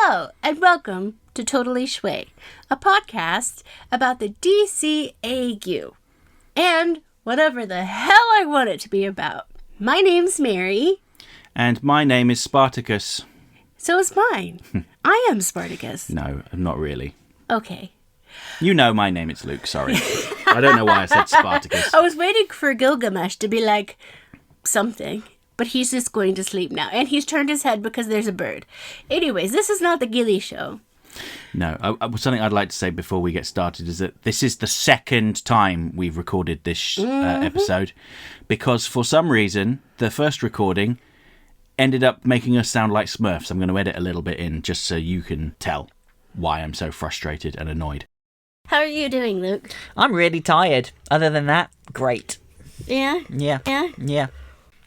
Hello, and welcome to Totally Schway, a podcast about the DCAU and whatever the hell I want it to be about. My name's Mary. And my name is Spartacus. So is mine. I am Spartacus. No, not really. Okay. You know my name, it's Luke, sorry. I don't know why I said Spartacus. I was waiting for Gilgamesh to be like something, but he's just going to sleep now. And he's turned his head because there's a bird. Anyways, this is not the Gilly Show. No, something I'd like to say before we get started is that this is the second time we've recorded this episode, because for some reason, the first recording ended up making us sound like Smurfs. I'm going to edit a little bit in just so you can tell why I'm so frustrated and annoyed. How are you doing, Luke? I'm really tired. Other than that, great. Yeah? Yeah. Yeah? Yeah.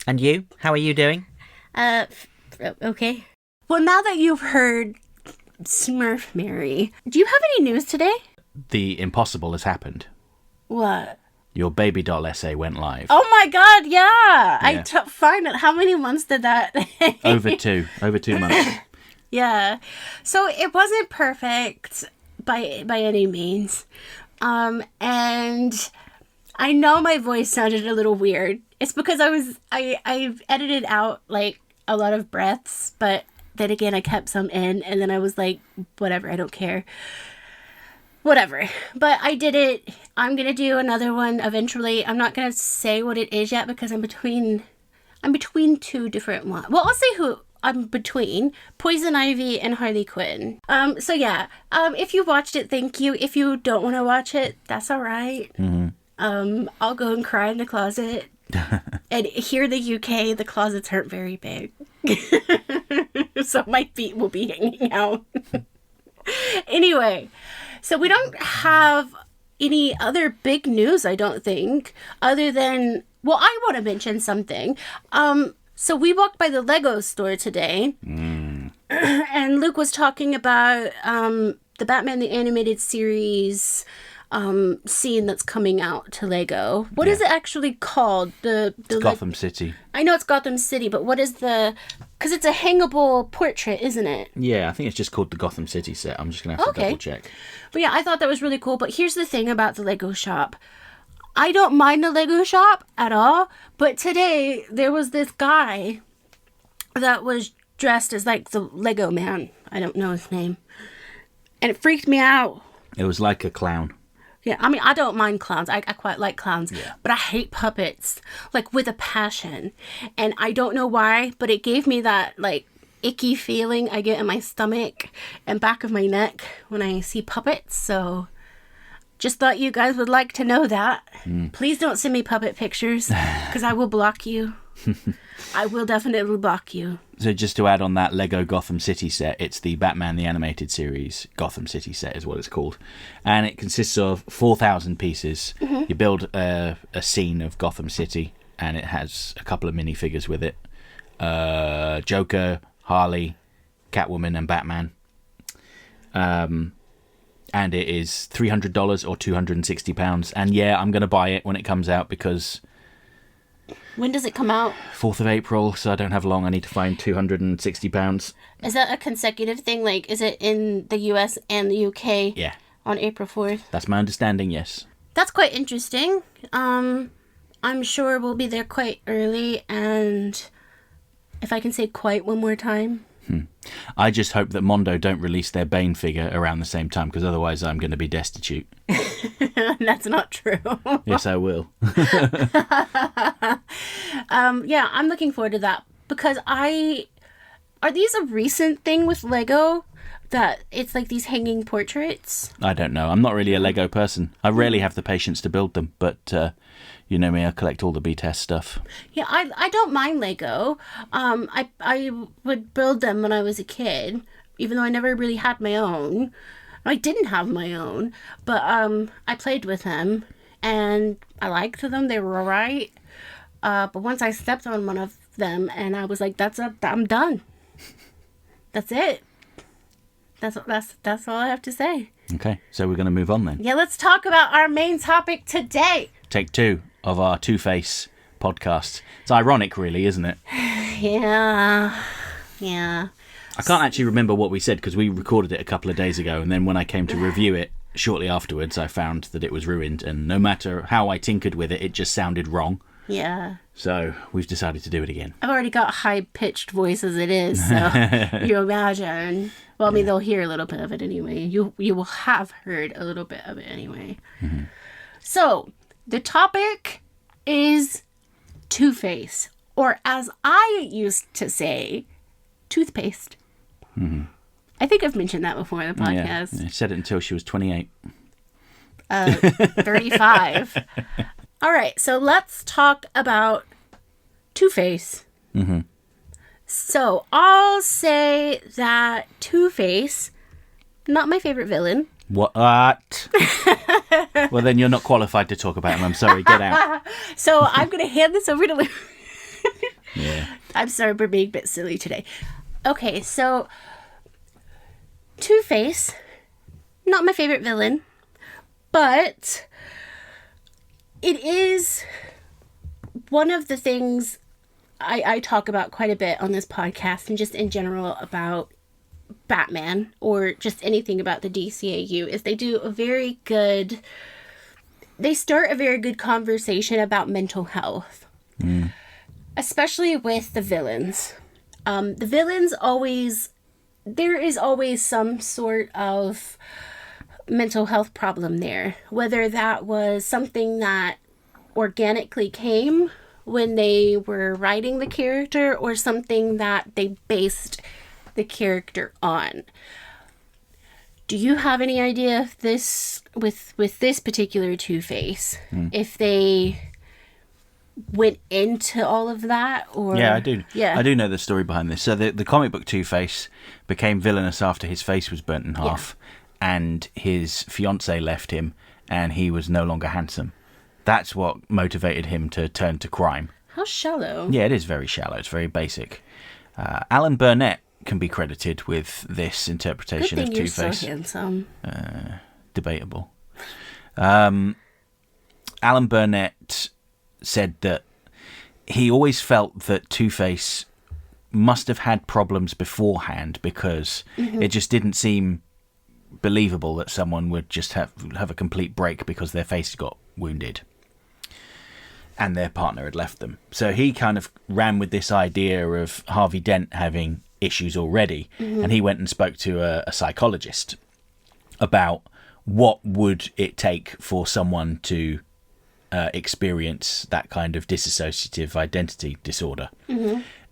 And you? How are you doing? Okay. Well, now that you've heard Smurf Mary, do you have any news today? The impossible has happened. What? Your baby doll essay went live. Oh my god, yeah! Fine. How many months did that? Over 2 months. Yeah. So it wasn't perfect by any means. And I know my voice sounded a little weird. It's because I've edited out like a lot of breaths, but then again I kept some in, and then I was like, whatever, I don't care. Whatever. But I did it. I'm gonna do another one eventually. I'm not gonna say what it is yet because I'm between two different ones. Well, I'll say who I'm between: Poison Ivy and Harley Quinn. So yeah. If you watched it, thank you. If you don't want to watch it, that's all right. Mm-hmm. I'll go and cry in the closet. And here in the UK, the closets aren't very big, so my feet will be hanging out. Anyway, so we don't have any other big news, I don't think, other than, well, I want to mention something. So we walked by the Lego store today, and Luke was talking about the Batman the Animated Series scene that's coming out to Lego. What is it actually called? It's Gotham City. I know it's Gotham City, but what is because it's a hangable portrait, isn't it? Yeah, I think it's just called the Gotham City set. I'm just going to have to double check. But yeah, I thought that was really cool. But here's the thing about the Lego shop. I don't mind the Lego shop at all, but today there was this guy that was dressed as like the Lego man. I don't know his name. And it freaked me out. It was like a clown. Yeah, I mean, I don't mind clowns. I quite like clowns. Yeah. But I hate puppets, like, with a passion. And I don't know why, but it gave me that, like, icky feeling I get in my stomach and back of my neck when I see puppets. So just thought you guys would like to know that. Please don't send me puppet pictures, because I will block you. I will definitely block you. So just to add on that Lego Gotham City set, it's the Batman the Animated Series Gotham City set is what it's called. And it consists of 4,000 pieces. Mm-hmm. You build a scene of Gotham City, and it has a couple of minifigures with it. Joker, Harley, Catwoman, and Batman. And it is $300 or £260. And yeah, I'm going to buy it when it comes out because... When does it come out? 4th of April, so I don't have long. I need to find £260. Is that a consecutive thing? Like, is it in the US and the UK? Yeah. On April 4th? That's my understanding, yes. That's quite interesting. I'm sure we'll be there quite early, and if I can say quite one more time. I just hope that Mondo don't release their Bane figure around the same time, because otherwise I'm going to be destitute. That's not true. Yes, I will. Yeah, I'm looking forward to that, because are these a recent thing with Lego, that it's like these hanging portraits? I don't know. I'm not really a Lego person. I rarely have the patience to build them, but you know me, I collect all the B-Test stuff. Yeah, I don't mind Lego. I would build them when I was a kid, even though I never really had my own. I didn't have my own, but I played with them, and I liked them. They were all right. But once I stepped on one of them, and I was like, I'm done. That's it. That's all I have to say. Okay, so we're going to move on then. Yeah, let's talk about our main topic today. Take 2 of our Two-Face podcast. It's ironic, really, isn't it? Yeah. I can't actually remember what we said because we recorded it a couple of days ago, and then when I came to review it shortly afterwards, I found that it was ruined, and no matter how I tinkered with it, it just sounded wrong. Yeah. So we've decided to do it again. I've already got high-pitched voice as it is, so you imagine. Well, I mean, they'll hear a little bit of it anyway. You will have heard a little bit of it anyway. Mm-hmm. So, the topic is Two-Face, or as I used to say, toothpaste. Mm-hmm. I think I've mentioned that before in the podcast. Yeah, I said it until she was 28. 35. All right, so let's talk about Two-Face. Mm-hmm. So I'll say that Two-Face, not my favorite villain. What? Well, then you're not qualified to talk about him. I'm sorry. Get out. So I'm going to hand this over to Lou. Yeah. I'm sorry for being a bit silly today. Okay, so Two-Face, not my favorite villain, but it is one of the things I talk about quite a bit on this podcast and just in general about Batman or just anything about the DCAU is they start a very good conversation about mental health, especially with the villains. The villains there is always some sort of mental health problem there, whether that was something that organically came when they were writing the character or something that they based the character on. Do you have any idea if this with this particular Two-Face, if they went into all of that? Or yeah, I do. Yeah, I do know the story behind this. So the comic book Two-Face became villainous after his face was burnt in half, and his fiancée left him, and he was no longer handsome. That's what motivated him to turn to crime. How shallow. Yeah, it is very shallow. It's very basic. Alan Burnett can be credited with this interpretation Good thing of Two-Face. You're so handsome. Debatable. Alan Burnett said that he always felt that Two-Face must have had problems beforehand because it just didn't seem believable that someone would just have a complete break because their face got wounded and their partner had left them. So he kind of ran with this idea of Harvey Dent having issues already, and he went and spoke to a psychologist about what would it take for someone to experience that kind of dissociative identity disorder.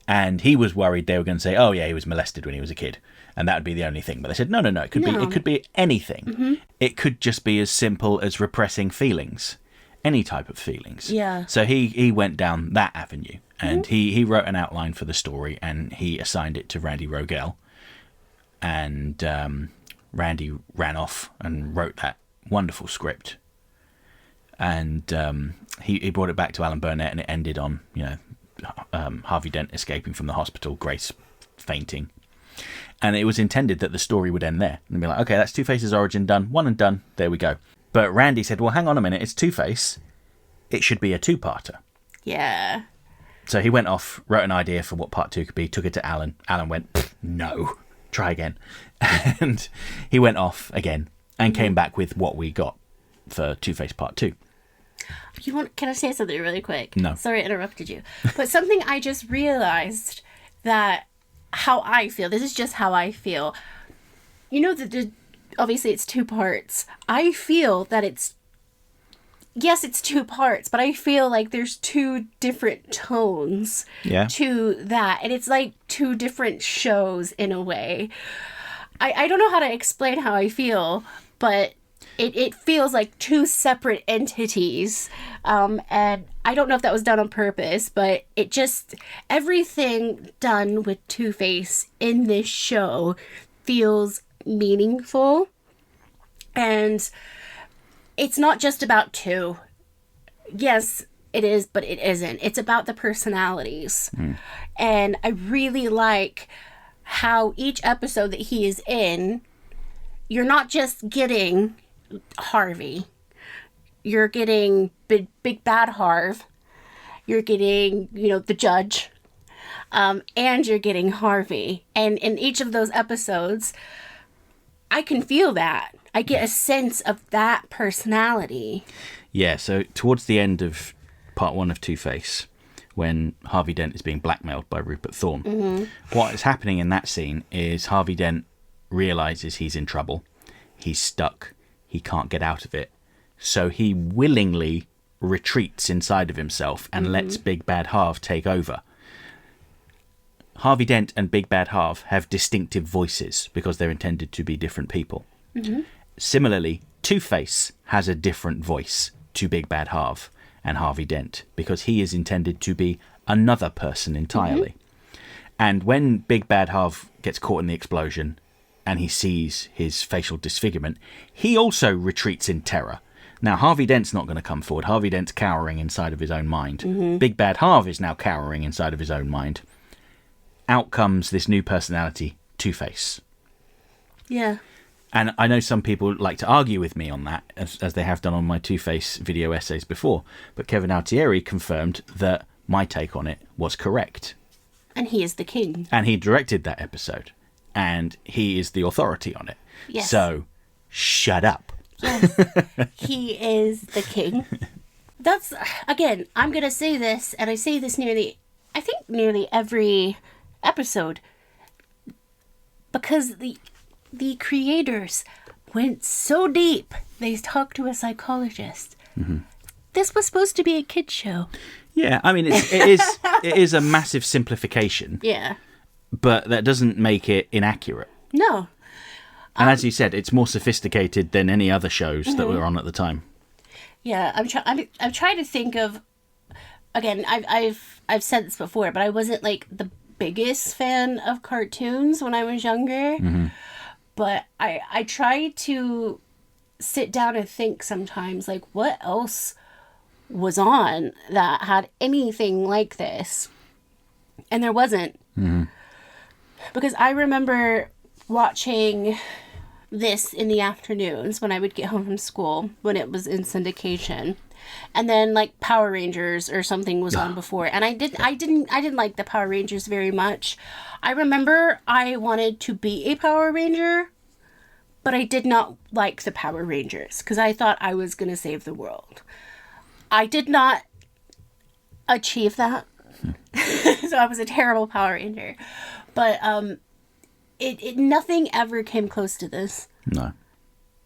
And he was worried they were going to say, oh yeah, he was molested when he was a kid, and that would be the only thing. But they said, no, it could be anything. It could just be as simple as repressing feelings, any type of feelings. Yeah. So he went down that avenue, and he wrote an outline for the story, and he assigned it to Randy Rogel, and Randy ran off and wrote that wonderful script, and he brought it back to Alan Burnett, and it ended on Harvey Dent escaping from the hospital, Grace fainting. And it was intended that the story would end there. And be like, okay, that's Two-Face's origin done. One and done. There we go. But Randy said, well, hang on a minute. It's Two-Face. It should be a two-parter. Yeah. So he went off, wrote an idea for what part 2 could be, took it to Alan. Alan went, no, try again. And he went off again and came back with what we got for Two-Face part 2. Can I say something really quick? No. Sorry I interrupted you. But something I just realized that how I feel. This is just how I feel. You know, obviously it's 2 parts. I feel that it's 2 parts, but I feel like there's 2 different tones to that. And it's like 2 different shows in a way. I don't know how to explain how I feel, but it feels like 2 separate entities. And I don't know if that was done on purpose, but it just, everything done with Two-Face in this show feels meaningful. And it's not just about 2. Yes, it is, but it isn't. It's about the personalities. And I really like how each episode that he is in, you're not just getting Harvey. You're getting big bad Harv. You're getting, the judge. and you're getting Harvey. And in each of those episodes, I can feel that. I get a sense of that personality. Yeah, so towards the end of part 1 of Two-Face, when Harvey Dent is being blackmailed by Rupert Thorne, what is happening in that scene is Harvey Dent realises he's in trouble. He's stuck. He can't get out of it. So he willingly retreats inside of himself and lets Big Bad Harv take over. Harvey Dent and Big Bad Harv have distinctive voices because they're intended to be different people. Similarly, Two-Face has a different voice to Big Bad Harv and Harvey Dent because he is intended to be another person entirely. And when Big Bad Harv gets caught in the explosion and he sees his facial disfigurement, he also retreats in terror. Now, Harvey Dent's not going to come forward. Harvey Dent's cowering inside of his own mind. Big Bad Harv is now cowering inside of his own mind. Out comes this new personality, Two-Face. Yeah. And I know some people like to argue with me on that, as they have done on my Two-Face video essays before. But Kevin Altieri confirmed that my take on it was correct. And he is the king. And he directed that episode. And he is the authority on it. Yes. So, shut up. Yes. He is the king. That's, again, I'm going to say this, and I say this nearly every episode. Because the creators went so deep. They talked to a psychologist. This was supposed to be a kid's show. Yeah, I mean, it is a massive simplification. Yeah. But that doesn't make it inaccurate. No. And as you said, it's more sophisticated than any other shows that were on at the time. Yeah, I'm trying to think of. Again, I've said this before, but I wasn't like the biggest fan of cartoons when I was younger. But I try to sit down and think sometimes, like, what else was on that had anything like this? And there wasn't. Because I remember watching this in the afternoons when I would get home from school when it was in syndication, and then like Power Rangers or something was on before, and I didn't like the Power Rangers very much. I remember I wanted to be a Power Ranger, but I did not like the Power Rangers because I thought I was going to save the world. I did not achieve that. So I was a terrible Power Ranger, but it nothing ever came close to this. No.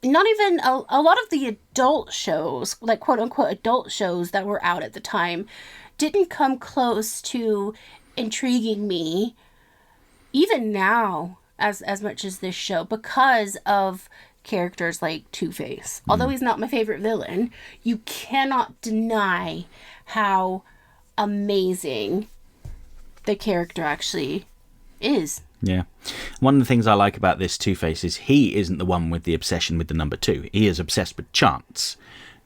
Not even a lot of the adult shows, like quote unquote adult shows that were out at the time, didn't come close to intriguing me, even now, as much as this show, because of characters like Two-Face. Although he's not my favorite villain, you cannot deny how amazing the character actually is. Yeah. One of the things I like about this Two-Face is he isn't the one with the obsession with the number 2. He is obsessed with Chance,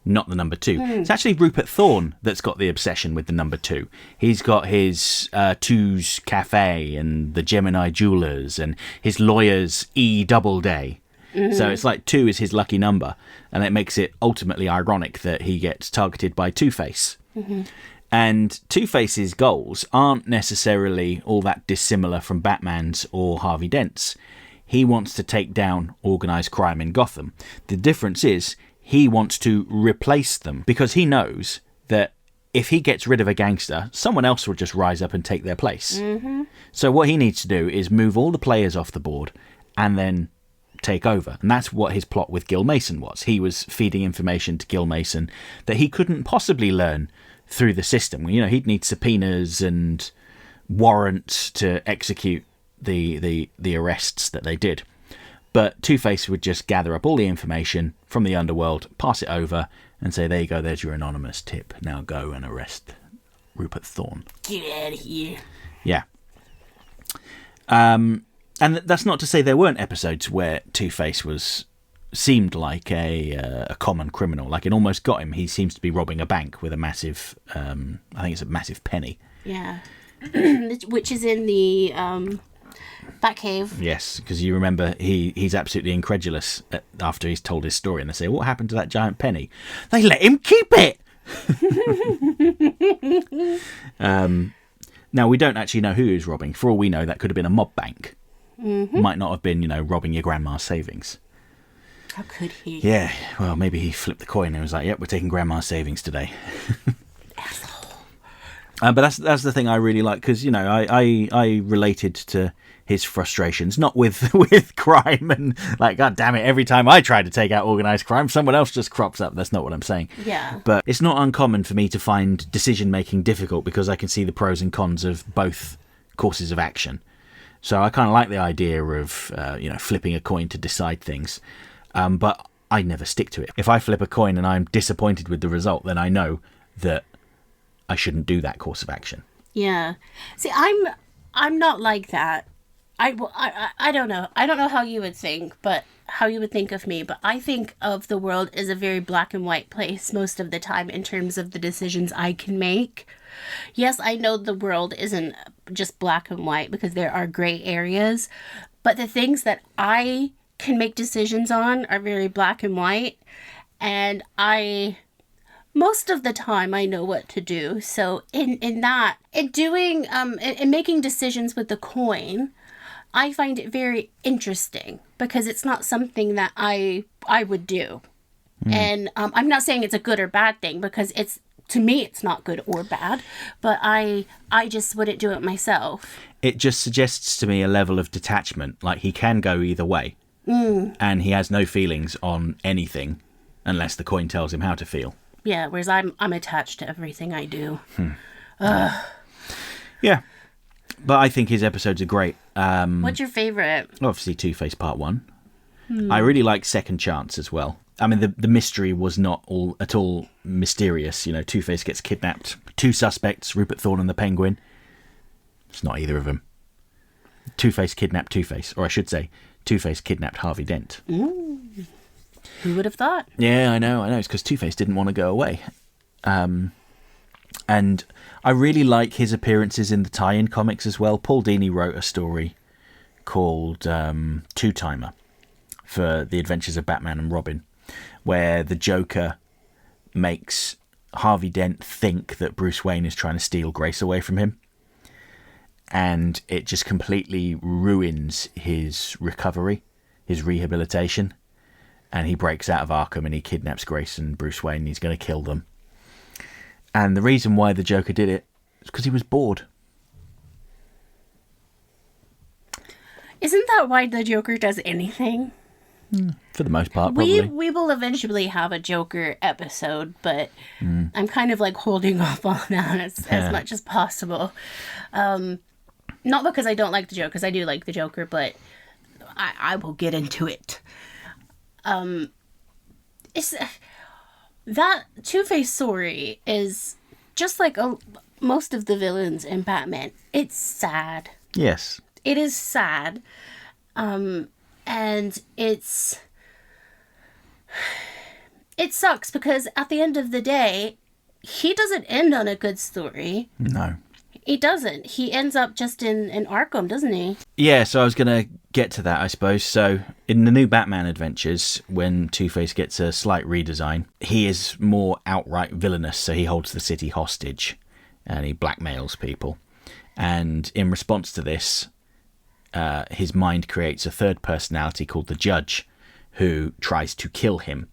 not the number 2. It's actually Rupert Thorne that's got the obsession with the number 2. He's got his Two's Cafe and the Gemini Jewelers and his lawyer's E Doubleday. So it's like 2 is his lucky number, and it makes it ultimately ironic that he gets targeted by Two-Face. And Two-Face's goals aren't necessarily all that dissimilar from Batman's or Harvey Dent's. He wants to take down organised crime in Gotham. The difference is he wants to replace them because he knows that if he gets rid of a gangster, someone else will just rise up and take their place. So what he needs to do is move all the players off the board and then take over. And that's what his plot with Gil Mason was. He was feeding information to Gil Mason that he couldn't possibly learn through the system. You know, he'd need subpoenas and warrants to execute the arrests that they did. But Two-Face would just gather up all the information from the underworld, pass it over, and say, there you go, there's your anonymous tip. Now go and arrest Rupert Thorne. Get out of here. Yeah. And that's not to say there weren't episodes where Two-Face seemed like a common criminal. Like in Almost Got Him, he seems to be robbing a bank with a massive, I think it's a massive penny. Yeah. Which is in the Batcave. Yes, because you remember he's absolutely incredulous after he's told his story, and they say, what happened to that giant penny? They let him keep it! Now, we don't actually know who he was robbing. For all we know, that could have been a mob bank. Might not have been, robbing your grandma's savings. How could he? Yeah, well, maybe he flipped the coin and was like, yep, we're taking grandma's savings today. Asshole. But that's the thing I really like, because, I related to his frustrations, not with crime and, like, God damn it, every time I try to take out organised crime, someone else just crops up. That's not what I'm saying. Yeah. But it's not uncommon for me to find decision-making difficult because I can see the pros and cons of both courses of action. So I kind of like the idea of, flipping a coin to decide things. But I never stick to it. If I flip a coin and I'm disappointed with the result, then I know that I shouldn't do that course of action. Yeah. See, I'm not like that. I don't know. I don't know how you would think, but how you would think of me. But I think of the world as a very black and white place most of the time in terms of the decisions I can make. Yes, I know the world isn't just black and white because there are gray areas, but the things that I can make decisions on are very black and white, and most of the time I know what to do. So in making decisions with the coin, I find it very interesting because it's not something that I would do. And I'm not saying it's a good or bad thing, because to me it's not good or bad, but I just wouldn't do it myself. It just suggests to me a level of detachment, like he can go either way. And he has no feelings on anything unless the coin tells him how to feel. Yeah, whereas I'm attached to everything I do. Yeah, but I think his episodes are great. What's your favourite? Obviously, Two-Face Part 1. I really like Second Chance as well. I mean, the mystery was not at all mysterious. Two-Face gets kidnapped. Two suspects, Rupert Thorne and the Penguin. It's not either of them. Two-Face kidnapped Two-Face, or I should say, Two-Face kidnapped Harvey Dent. Ooh. Who would have thought? Yeah, I know. It's because Two-Face didn't want to go away. And I really like his appearances in the tie-in comics as well. Paul Dini wrote a story called Two-Timer for The Adventures of Batman and Robin, where the Joker makes Harvey Dent think that Bruce Wayne is trying to steal Grace away from him. And it just completely ruins his recovery, his rehabilitation. And he breaks out of Arkham and he kidnaps Grace and Bruce Wayne and he's going to kill them. And the reason why the Joker did it is because he was bored. Isn't that why the Joker does anything? For the most part, probably. We will eventually have a Joker episode, but I'm kind of like holding off on that as much as possible. Not because I don't like the Joker, because I do like the Joker, but I will get into it. It's that Two-Face story is just like most of the villains in Batman. It's sad. Yes. It is sad. And it sucks because at the end of the day, he doesn't end on a good story. No. He doesn't. He ends up just in Arkham, doesn't he? Yeah, so I was going to get to that, I suppose. So in the new Batman adventures, when Two-Face gets a slight redesign, he is more outright villainous. So he holds the city hostage and he blackmails people. And in response to this, his mind creates a third personality called the Judge, who tries to kill him.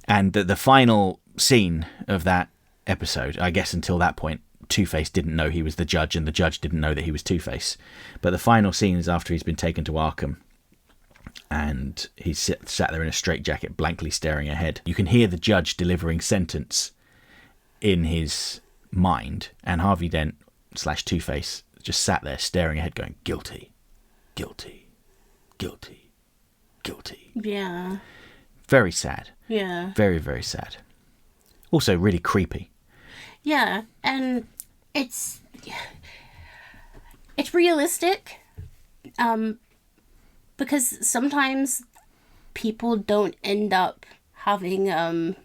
And the final scene of that episode, I guess until that point, Two-Face didn't know he was the Judge and the Judge didn't know that he was Two-Face. But the final scene is after he's been taken to Arkham and he's sat there in a straitjacket blankly staring ahead. You can hear the Judge delivering sentence in his mind, and Harvey Dent / Two-Face just sat there staring ahead going, guilty, guilty, guilty, guilty. Yeah. Very sad. Yeah. Very, very sad. Also really creepy. Yeah, and it's realistic, because sometimes people don't end up having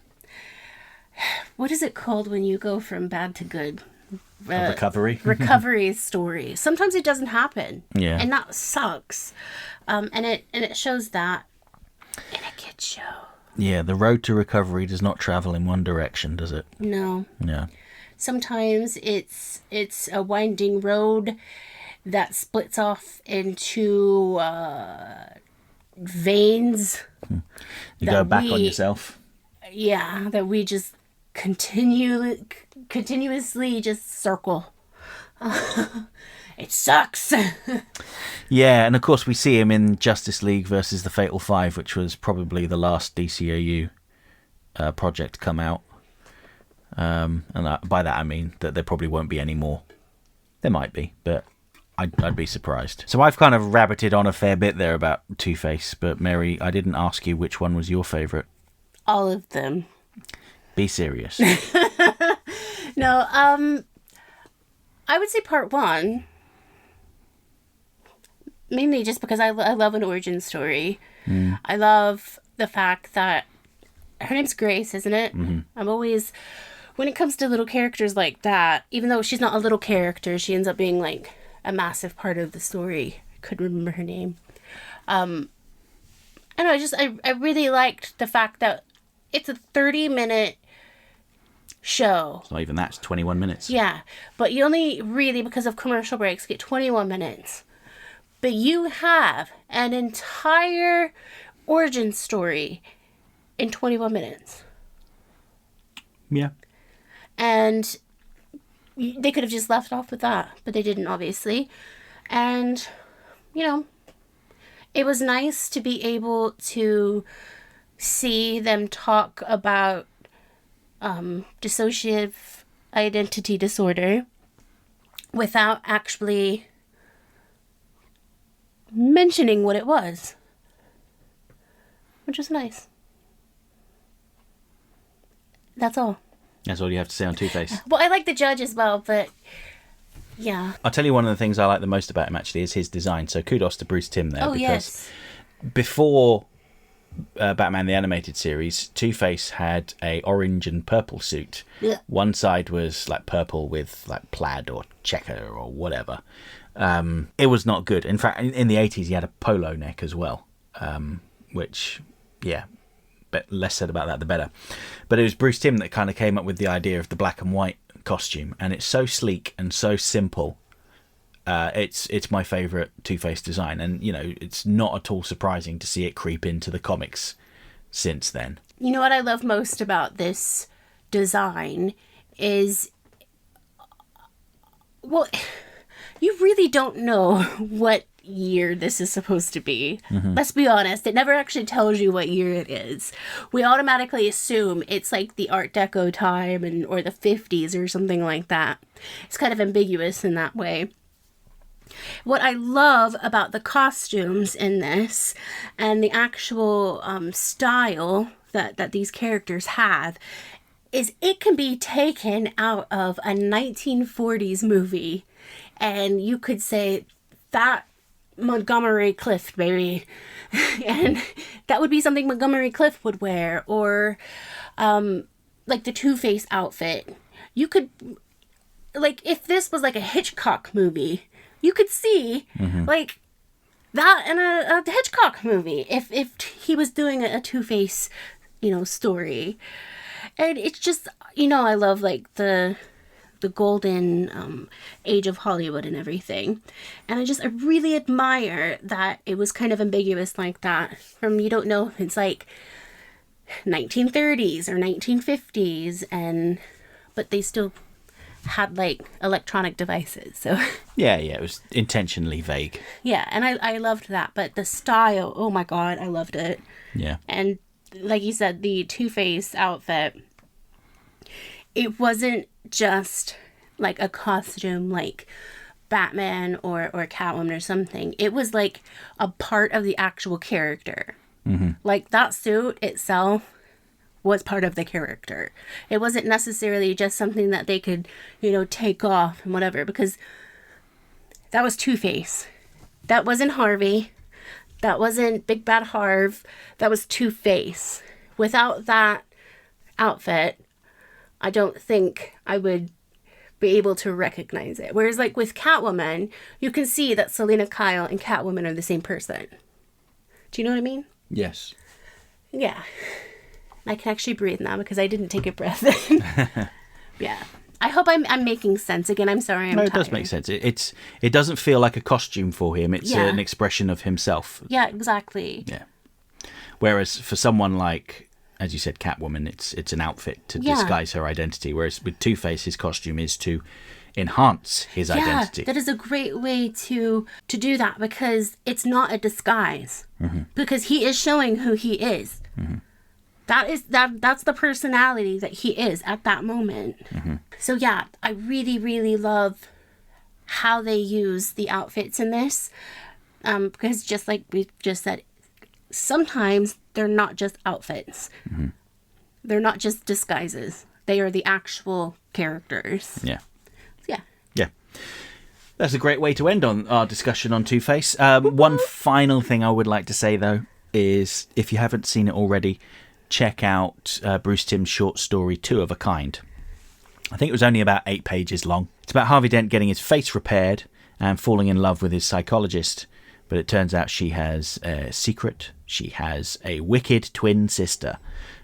what is it called when you go from bad to good? A recovery. Recovery story. Sometimes it doesn't happen. Yeah. And that sucks. And it shows that in a kid's show. Yeah, the road to recovery does not travel in one direction, does it? No. Yeah. Sometimes it's a winding road that splits off into veins. You go back on yourself. Yeah, that we just continuously just circle. It sucks. Yeah, and of course we see him in Justice League versus the Fatal Five, which was probably the last DCAU project to come out. And by that I mean that there probably won't be any more. There might be, but I'd be surprised. So I've kind of rabbited on a fair bit there about Two-Face, but Mary, I didn't ask you which one was your favourite. All of them. Be serious. No, I would say part one. Mainly just because I love an origin story. I love the fact that her name's Grace, isn't it? Mm-hmm. I'm always, when it comes to little characters like that, even though she's not a little character, she ends up being like a massive part of the story. I couldn't remember her name. I don't know, I really liked the fact that it's a 30-minute show. It's not even that, it's 21 minutes. Yeah, but you only really, because of commercial breaks, get 21 minutes. But you have an entire origin story in 21 minutes. Yeah. And they could have just left off with that, but they didn't, obviously. And, it was nice to be able to see them talk about dissociative identity disorder without actually mentioning what it was, which was nice. That's all. That's all you have to say on Two-Face. Well, I like the judge as well, but yeah. I'll tell you one of the things I like the most about him actually is his design. So kudos to Bruce Timm there. Oh, because yes. Before Batman the Animated Series, Two-Face had a orange and purple suit. Yeah. One side was like purple with like plaid or checker or whatever. It was not good. In fact, in the 80s, he had a polo neck as well, which, yeah, but less said about that, the better. But it was Bruce Timm that kind of came up with the idea of the black and white costume, and it's so sleek and so simple. It's my favourite Two-Face design, and, it's not at all surprising to see it creep into the comics since then. You know what I love most about this design is, well, you really don't know what year this is supposed to be. Mm-hmm. Let's be honest, it never actually tells you what year it is. We automatically assume it's like the Art Deco time or the 50s or something like that. It's kind of ambiguous in that way. What I love about the costumes in this and the actual style that these characters have is it can be taken out of a 1940s movie, and you could say that Montgomery Clift, baby. And that would be something Montgomery Clift would wear, or like the Two-Face outfit. You could, like, if this was like a Hitchcock movie, you could see like that in a Hitchcock movie if he was doing a Two-Face, story. And it's just, I love like the golden age of Hollywood and everything. And I really admire that it was kind of ambiguous like that. From, you don't know if it's like 1930s or 1950s, but they still had like electronic devices. So yeah, it was intentionally vague. Yeah, and I loved that. But the style, oh my god, I loved it. Yeah. And like you said, the Two-Face outfit, it wasn't just like a costume like Batman or Catwoman or something. It was like a part of the actual character. Mm-hmm. Like that suit itself was part of the character. It wasn't necessarily just something that they could, take off and whatever, because that was Two-Face. That wasn't Harvey. That wasn't Big Bad Harv. That was Two-Face. Without that outfit, I don't think I would be able to recognize it. Whereas like with Catwoman, you can see that Selena Kyle and Catwoman are the same person. Do you know what I mean? Yes. Yeah. I can actually breathe now because I didn't take a breath in. Yeah. I hope I'm making sense. Again, I'm sorry. I'm No, it tired. does make sense. It doesn't feel like a costume for him. It's Yeah. an expression of himself. Yeah, exactly. Yeah. Whereas for someone like, as you said, Catwoman, it's an outfit to Yeah. disguise her identity. Whereas with Two-Face, his costume is to enhance his identity. Yeah, that is a great way to do that, because it's not a disguise. Because he is showing who he is. That's the personality that he is at that moment. So yeah, I really, really love how they use the outfits in this. Because just like we just said, sometimes they're not just outfits. They're not just disguises. They are the actual characters. Yeah. Yeah. Yeah. That's a great way to end on our discussion on Two-Face. One final thing I would like to say, though, is if you haven't seen it already, check out Bruce Timm's short story, Two of a Kind. I think it was only about 8 pages long. It's about Harvey Dent getting his face repaired and falling in love with his psychologist. But it turns out she has a secret. She has a wicked twin sister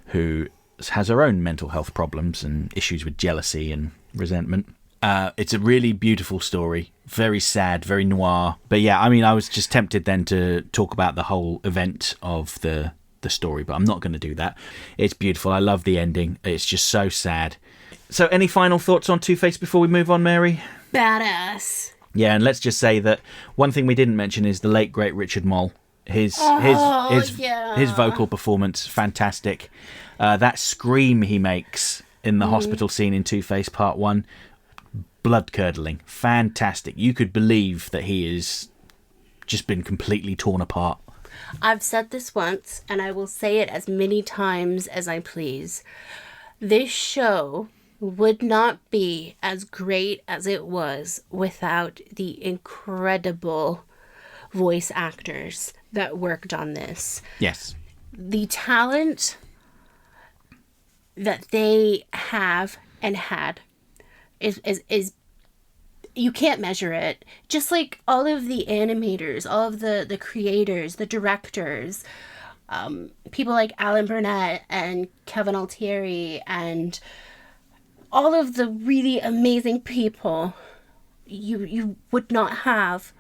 who has her own mental health problems and issues with jealousy and resentment. It's a really beautiful story. Very sad, very noir. But yeah, I mean, I was just tempted then to talk about the whole event of the story, but I'm not going to do that. It's beautiful. I love the ending. It's just so sad. So any final thoughts on Two-Face before we move on, Mary? Badass. Yeah, and let's just say that one thing we didn't mention is the late great Richard Moll. His vocal performance, fantastic. That scream he makes in the hospital scene in Two-Face Part 1, blood curdling, fantastic. You could believe that he is just been completely torn apart. I've said this once, and I will say it as many times as I please. This show would not be as great as it was without the incredible voice actors that worked on this. Yes. The talent that they have and had is you can't measure it. Just like all of the animators, all of the creators, the directors, people like Alan Burnett and Kevin Altieri and all of the really amazing people, you would not have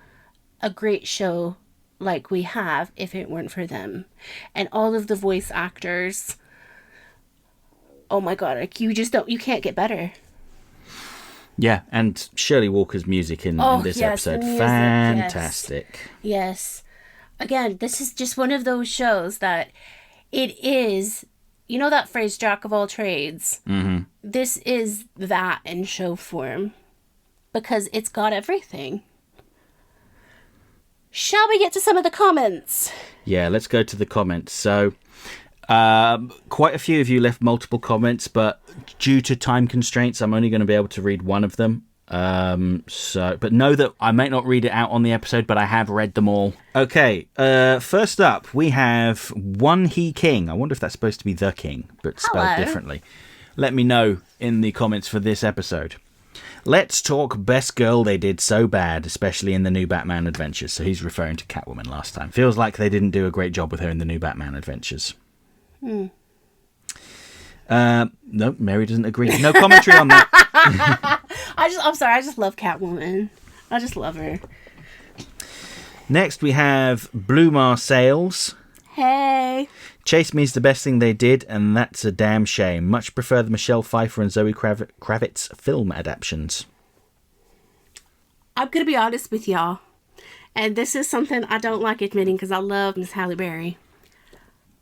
a great show like we have if it weren't for them. And all of the voice actors, oh my god, like you can't get better. Yeah, and Shirley Walker's music in this episode, music, fantastic. Yes. Again, this is just one of those shows that it is, you know that phrase, jack of all trades? Mm-hmm. This is that in show form, because it's got everything. Shall we get to some of the comments? Yeah, let's go to the comments. So, quite a few of you left multiple comments, but due to time constraints, I'm only going to be able to read one of them. But know that I might not read it out on the episode, but I have read them all. Okay, first up, we have One He King. I wonder if that's supposed to be The King, but spelled differently. Let me know in the comments for this episode. Let's talk best girl they did so bad, especially in the new Batman Adventures. So he's referring to Catwoman last time. Feels like they didn't do a great job with her in the new Batman Adventures. No, Mary doesn't agree. No commentary on that. I'm sorry, I just love Catwoman. I just love her. Next we have Blue Marseilles. Hey. Chase Me's the best thing they did, and that's a damn shame. Much prefer the Michelle Pfeiffer and Zoe Kravitz film adaptations. I'm going to be honest with y'all. And this is something I don't like admitting because I love Miss Halle Berry.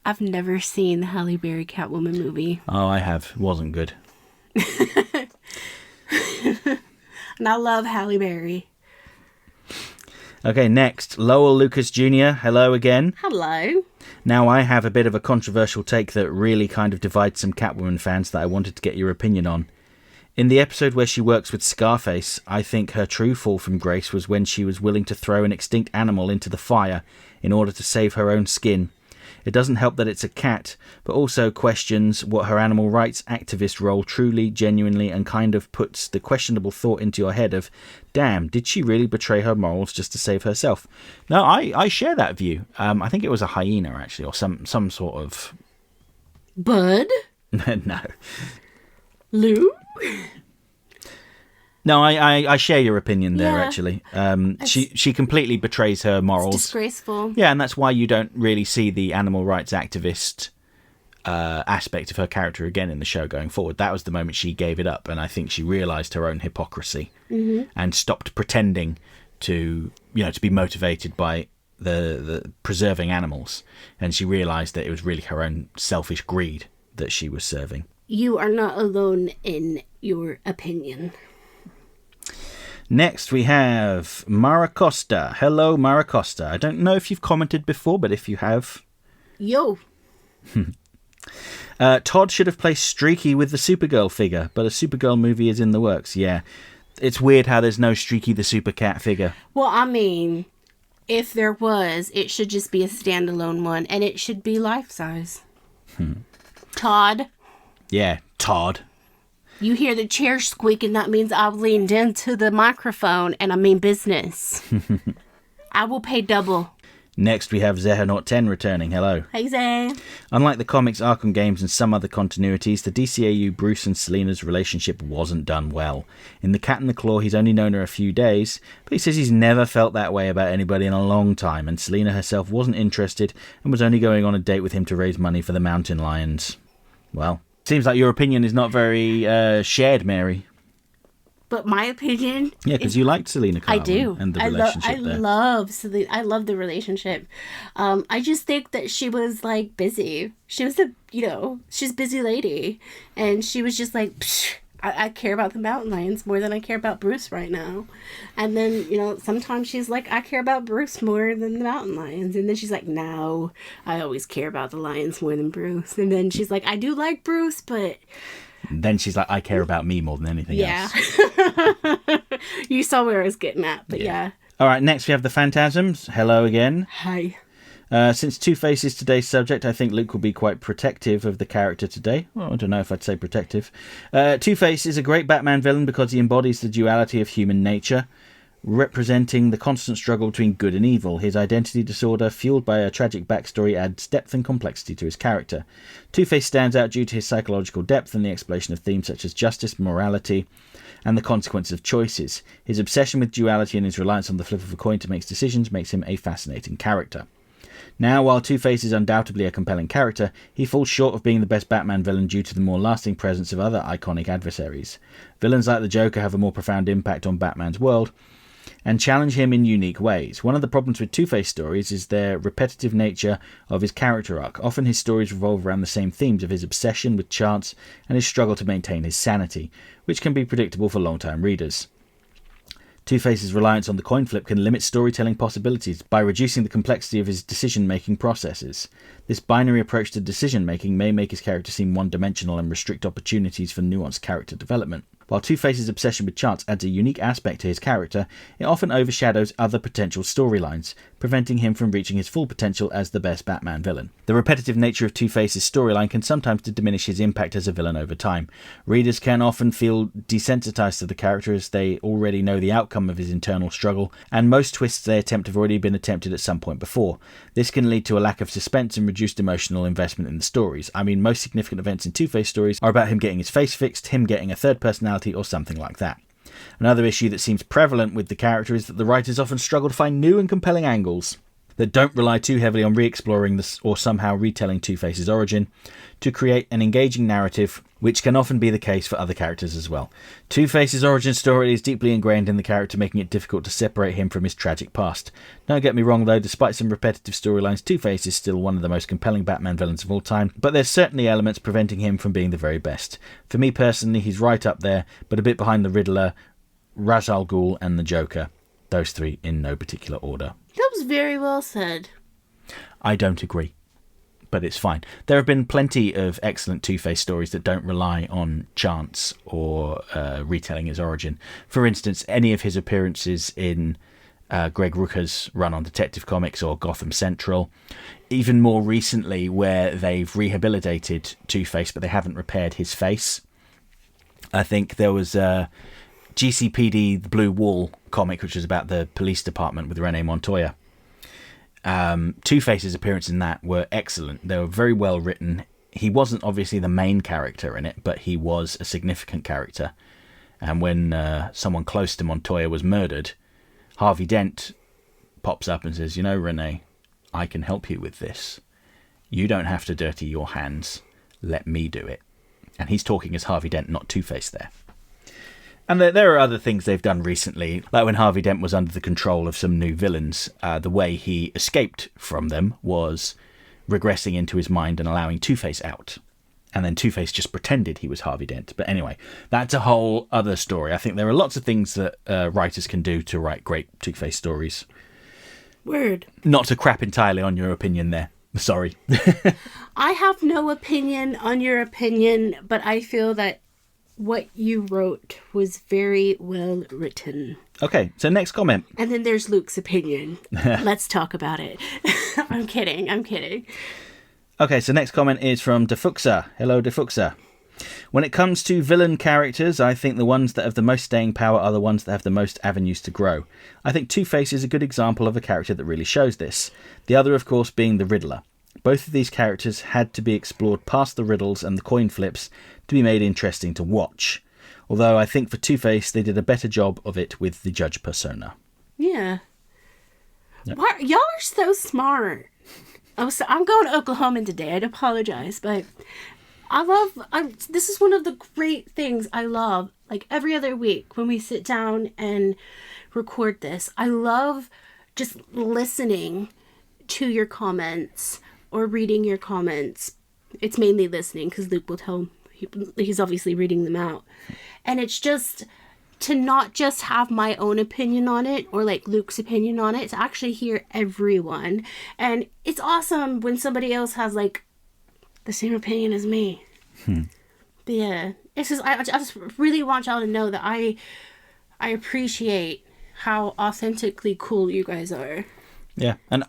I've never seen the Halle Berry Catwoman movie. Oh, I have. It wasn't good. And I love Halle Berry. Okay, next. Lowell Lucas Jr. Hello again. Hello. Now, I have a bit of a controversial take that really kind of divides some Catwoman fans that I wanted to get your opinion on. In the episode where she works with Scarface, I think her true fall from grace was when she was willing to throw an extinct animal into the fire in order to save her own skin. It doesn't help that it's a cat, but also questions what her animal rights activist role truly, genuinely, and kind of puts the questionable thought into your head of, damn, did she really betray her morals just to save herself? No, I share that view. I think it was a hyena, actually, or some sort of... Bud? No. Lou? No, I share your opinion there, Yeah. actually. She completely betrays her morals. Disgraceful. Yeah, and that's why you don't really see the animal rights activist aspect of her character again in the show going forward. That was the moment she gave it up, and I think she realised her own hypocrisy and stopped pretending to be motivated by the preserving animals, and she realised that it was really her own selfish greed that she was serving. You are not alone in your opinion. Next, we have Mara Costa. Hello, Mara Costa. I don't know if you've commented before, but if you have... Yo. Todd should have placed Streaky with the Supergirl figure, but a Supergirl movie is in the works. Yeah. It's weird how there's no Streaky the Supercat figure. Well, I mean, if there was, it should just be a standalone one, and it should be life-size. Todd. Yeah, Todd. You hear the chair squeaking, that means I've leaned into the microphone, and I mean business. I will pay double. Next, we have Zehanort10 returning. Hello. Hey, Zay. Unlike the comics, Arkham games, and some other continuities, the DCAU Bruce and Selina's relationship wasn't done well. In The Cat and the Claw, he's only known her a few days, but he says he's never felt that way about anybody in a long time, and Selina herself wasn't interested and was only going on a date with him to raise money for the mountain lions. Well, seems like your opinion is not very shared, Mary. But my opinion... Yeah, because you liked Selina Kyle. I do. And the relationship there. I love Selena. I love the relationship. I just think that she was, like, busy. She was she's a busy lady. And she was just like, psh, I care about the mountain lions more than I care about Bruce right now. And then, sometimes she's like, I care about Bruce more than the mountain lions. And then she's like, no, I always care about the lions more than Bruce. And then she's like, I do like Bruce, but... Then she's like, I care about me more than anything else. You saw where I was getting at, but yeah. All right, next we have the Phantasms. Hello again. Hi. Since Two-Face is today's subject, I think Luke will be quite protective of the character today. Well, I don't know if I'd say protective. Two-Face is a great Batman villain because he embodies the duality of human nature, representing the constant struggle between good and evil. His identity disorder, fueled by a tragic backstory, adds depth and complexity to his character. Two-Face stands out due to his psychological depth and the exploration of themes such as justice, morality, and the consequences of choices. His obsession with duality and his reliance on the flip of a coin to make decisions makes him a fascinating character. Now, while Two-Face is undoubtedly a compelling character, he falls short of being the best Batman villain due to the more lasting presence of other iconic adversaries. Villains like the Joker have a more profound impact on Batman's world, and challenge him in unique ways. One of the problems with Two-Face stories is their repetitive nature of his character arc. Often his stories revolve around the same themes of his obsession with chance and his struggle to maintain his sanity, which can be predictable for long-time readers. Two-Face's reliance on the coin flip can limit storytelling possibilities by reducing the complexity of his decision-making processes. This binary approach to decision-making may make his character seem one-dimensional and restrict opportunities for nuanced character development. While Two-Face's obsession with chance adds a unique aspect to his character, it often overshadows other potential storylines, preventing him from reaching his full potential as the best Batman villain. The repetitive nature of Two-Face's storyline can sometimes diminish his impact as a villain over time. Readers can often feel desensitized to the character as they already know the outcome of his internal struggle, and most twists they attempt have already been attempted at some point before. This can lead to a lack of suspense and reduced emotional investment in the stories. I mean, most significant events in Two-Face stories are about him getting his face fixed, him getting a third personality, or something like that. Another issue that seems prevalent with the character is that the writers often struggle to find new and compelling angles that don't rely too heavily on re-exploring this or somehow retelling Two-Face's origin to create an engaging narrative, which can often be the case for other characters as well. Two-Face's origin story is deeply ingrained in the character, making it difficult to separate him from his tragic past. Don't get me wrong though, despite some repetitive storylines, Two-Face is still one of the most compelling Batman villains of all time, but there's certainly elements preventing him from being the very best. For me personally, he's right up there, but a bit behind the Riddler, Ra's al Ghul and the Joker. Those three in no particular order. That was very well said. I don't agree, but it's fine. There have been plenty of excellent Two-Face stories that don't rely on chance or retelling his origin. For instance, any of his appearances in Greg Rucka's run on Detective Comics or Gotham Central. Even more recently, where they've rehabilitated Two-Face, but they haven't repaired his face. I think there was GCPD The Blue Wall comic, which was about the police department with Renee Montoya. Two-Face's appearance in that were excellent. They were very well written. He wasn't obviously the main character in it, but he was a significant character. And when someone close to Montoya was murdered, Harvey Dent pops up and says, you know, Renee, I can help you with this. You don't have to dirty your hands. Let me do it. And he's talking as Harvey Dent, not Two-Face there. And there are other things they've done recently, like when Harvey Dent was under the control of some new villains. The way he escaped from them was regressing into his mind and allowing Two-Face out. And then Two-Face just pretended he was Harvey Dent. But anyway, that's a whole other story. I think there are lots of things that writers can do to write great Two-Face stories. Word. Not to crap entirely on your opinion there. Sorry. I have no opinion on your opinion, but I feel that what you wrote was very well written. Okay, so next comment. And then there's Luke's opinion. Let's talk about it. I'm kidding. Okay, so next comment is from Defuxa. Hello, Defuxa. When it comes to villain characters, I think the ones that have the most staying power are the ones that have the most avenues to grow. I think Two-Face is a good example of a character that really shows this. The other, of course, being the Riddler. Both of these characters had to be explored past the riddles and the coin flips to be made interesting to watch. Although I think for Two-Face, they did a better job of it with the Judge persona. Yeah. Yep. Wow, y'all are so smart. Oh, so I'm going to Oklahoma today. I'd apologize, but this is one of the great things I love. Like every other week when we sit down and record this, I love just listening to your comments or reading your comments. It's mainly listening because Luke will tell. He's obviously reading them out, and it's just to not just have my own opinion on it or like Luke's opinion on it, to actually hear everyone. And it's awesome when somebody else has like the same opinion as me. But yeah, it's just, I just really want y'all to know that I appreciate how authentically cool you guys are. Yeah, and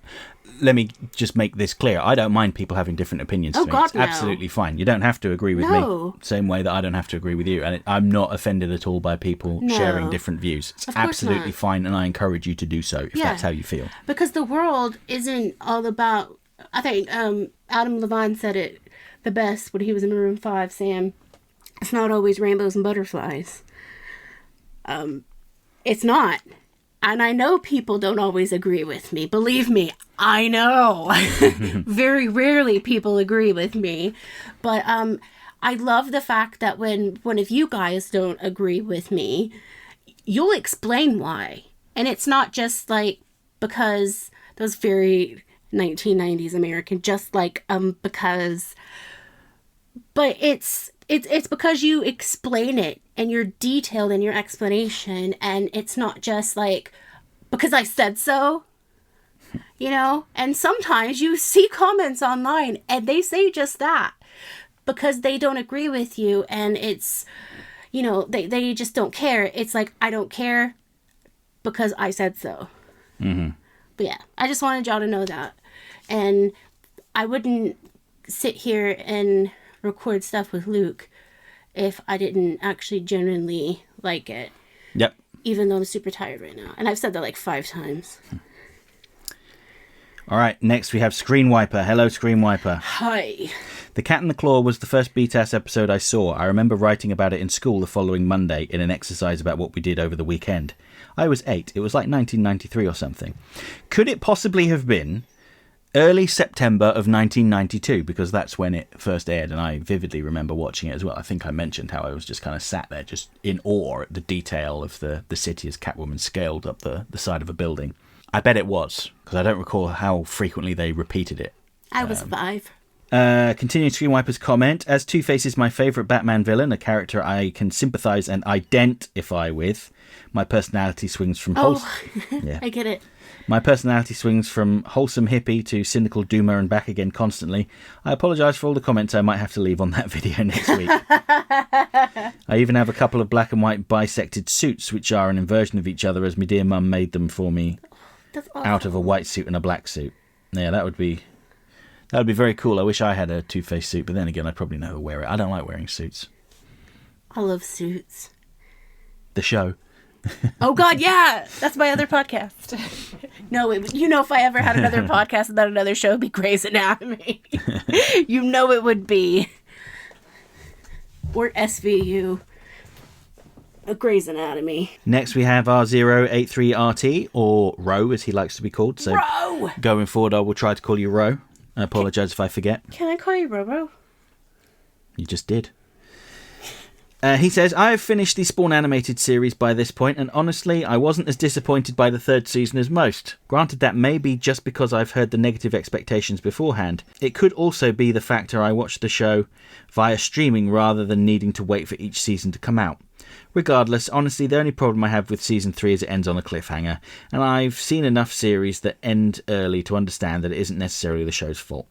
let me just make this clear. I don't mind people having different opinions. Oh, to me. God, It's no. absolutely fine. You don't have to agree with No. me. Same way that I don't have to agree with you. And I'm not offended at all by people No. sharing different views. It's Of course absolutely not. fine, and I encourage you to do so if Yeah. that's how you feel. Because the world isn't all about, I think Adam Levine said it the best when he was in Maroon 5, saying, it's not always rainbows and butterflies. It's not. And I know people don't always agree with me. Believe me, I know. Very rarely people agree with me. But I love the fact that when one of you guys don't agree with me, you'll explain why. And it's not just like because those very 1990s American, just like because, but it's because you explain it and you're detailed in your explanation, and it's not just like because I said so, you know. And sometimes you see comments online and they say just that because they don't agree with you, and it's, you know, they just don't care. It's like, I don't care because I said so. Mm-hmm. But yeah, I just wanted y'all to know that. And I wouldn't sit here and record stuff with Luke if I didn't actually genuinely like it. Yep. Even though I'm super tired right now. And I've said that like 5 times. All right, next we have Screen Wiper. Hello, Screen Wiper. Hi. The Cat and the Claw was the first BTAS episode I saw. I remember writing about it in school the following Monday in an exercise about what we did over the weekend. I was 8. It was like 1993 or something. Could it possibly have been early September of 1992? Because that's when it first aired, and I vividly remember watching it as well. I think I mentioned how I was just kind of sat there just in awe at the detail of the city as Catwoman scaled up the side of a building. I bet it was, because I don't recall how frequently they repeated it. I was 5. Continuing Screen Wiper's comment, as Two-Face is my favourite Batman villain, a character I can sympathise and identify with, my personality swings from Yeah. I get it. My personality swings from wholesome hippie to cynical doomer and back again constantly. I apologise for all the comments I might have to leave on that video next week. I even have a couple of black and white bisected suits, which are an inversion of each other, as my dear mum made them for me. That's awesome. Out of a white suit and a black suit. Yeah, that would be very cool. I wish I had a Two-Face suit, but then again, I'd probably never wear it. I don't like wearing suits. I love suits. The show. Oh God, yeah, that's my other podcast. No, if I ever had another podcast about another show, it'd be Grey's Anatomy. You know it would be, or SVU. Grey's Anatomy. Next, we have R083RT, or Ro, as he likes to be called. So Ro! going forward, I will try to call you Ro. I apologise if I forget. Can I call you Robo? You just did. He says, I have finished the Spawn animated series by this point, and honestly, I wasn't as disappointed by the third season as most. Granted, that may be just because I've heard the negative expectations beforehand. It could also be the factor I watched the show via streaming rather than needing to wait for each season to come out. Regardless, honestly, the only problem I have with season 3 is it ends on a cliffhanger, and I've seen enough series that end early to understand that it isn't necessarily the show's fault.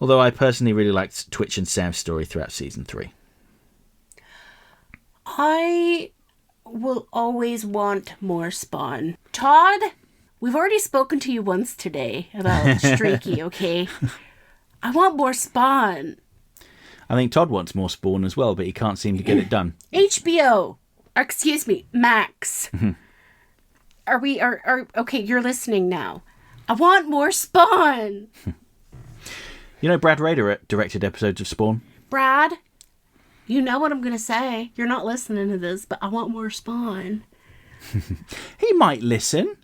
Although I personally really liked Twitch and Sam's story throughout season 3. I will always want more Spawn. Todd, we've already spoken to you once today about Streaky, okay? I want more Spawn. I think Todd wants more Spawn as well, but he can't seem to get it done. HBO. Excuse me, Max. Okay, you're listening now. I want more Spawn. You know, Brad Rader directed episodes of Spawn. Brad, you know what I'm going to say. You're not listening to this, but I want more Spawn. He might listen.